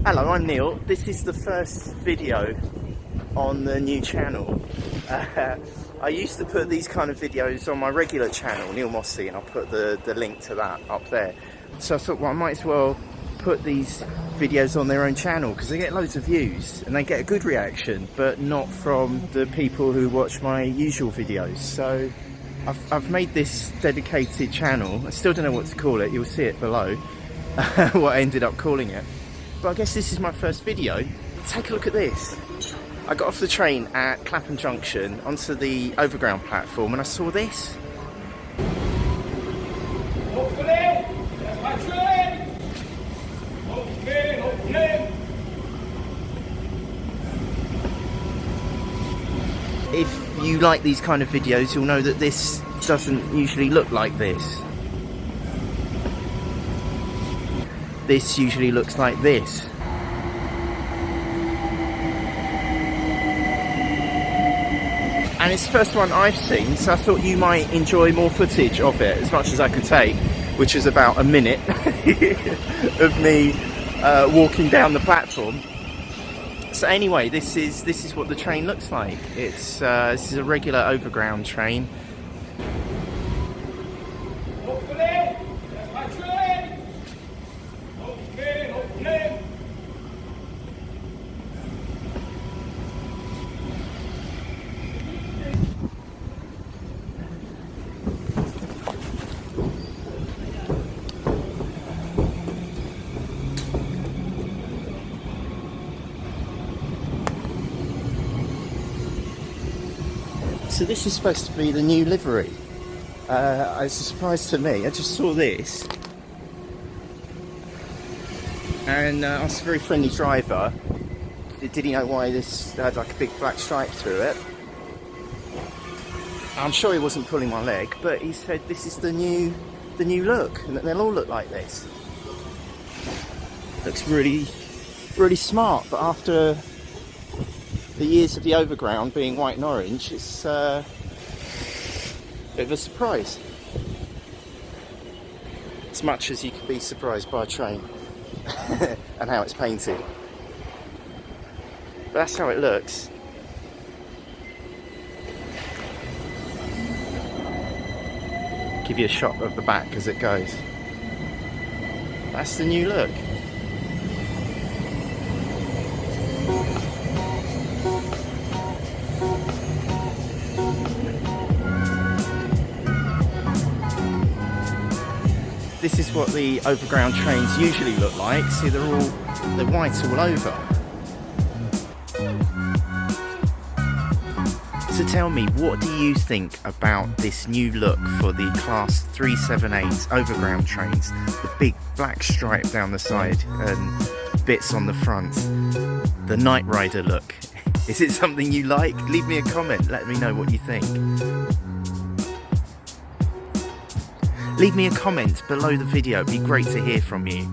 Hello, I'm Neil. This is the first video on the new channel. I used to put these kind of videos on my regular channel, Neil Mossy, and I'll put the link to that up there. So I thought, well, I might as well put these videos on their own channel because they get loads of views and they get a good reaction, but not from the people who watch my usual videos. So I've made this dedicated channel. I still don't know what to call it. You'll see it below what I ended up calling it. But I guess this is my first video. Take a look at this. I got off the train at Clapham Junction onto the Overground platform and I saw this. If you like these kind of videos, you'll know that this doesn't usually look like this. This usually looks like this. And it's the first one I've seen, so I thought you might enjoy more footage of it, as much as I could take, which is about a minute of me walking down the platform. So anyway, this is what the train looks like. It's this is a regular overground train. So this is supposed to be the new livery. It's a surprise to me. I just saw this and I asked a very friendly driver, did he know why this had like a big black stripe through it? I'm sure he wasn't pulling my leg, but he said this is the new look and that they'll all look like this. Looks really, really smart, but after the years of the Overground being white and orange, it's a bit of a surprise. As much as you can be surprised by a train and how it's painted. But that's how it looks. Give you a shot of the back as it goes. That's the new look. This is what the overground trains usually look like. See, they're white all over. So tell me, what do you think about this new look for the Class 378 overground trains? The big black stripe down the side and bits on the front. The Night Rider look. Is it something you like? Leave me a comment, let me know what you think. Leave me a comment below the video, it'd be great to hear from you.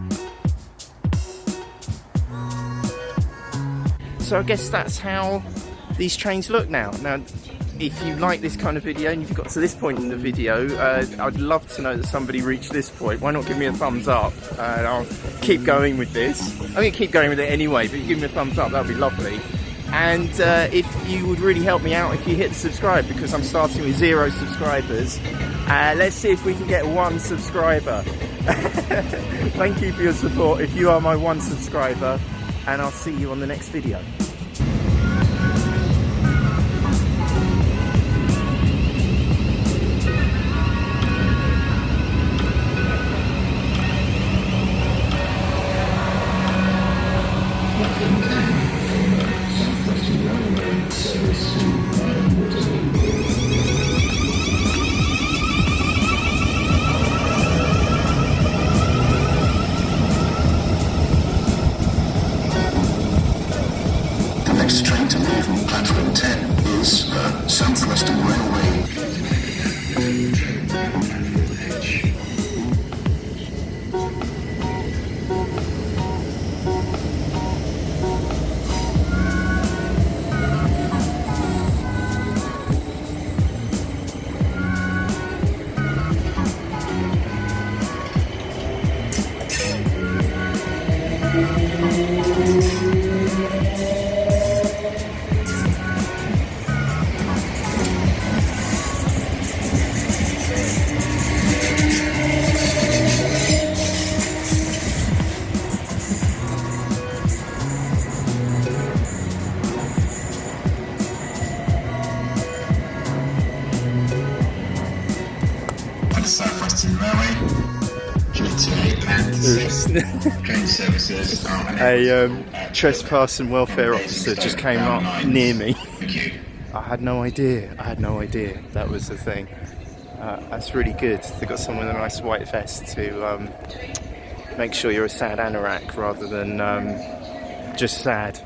So I guess that's how these trains look now. Now, if you like this kind of video and you've got to this point in the video, I'd love to know that somebody reached this point. Why not give me a thumbs up and I'll keep going with this. I'm going to keep going with it anyway, but you give me a thumbs up, that'd be lovely. And if you would really help me out if you hit subscribe, because I'm starting with 0 subscribers. Let's see if we can get 1 subscriber. Thank you for your support if you are my 1 subscriber, and I'll see you on the next video. Next train to leave on platform 10 is Southwestern Railway. Southwestern Railway, G28 and train services are A trespass and welfare officer just came up near me. Thank you. I had no idea that was the thing. That's really good. They've got someone with a nice white vest to make sure you're a sad anorak rather than just sad.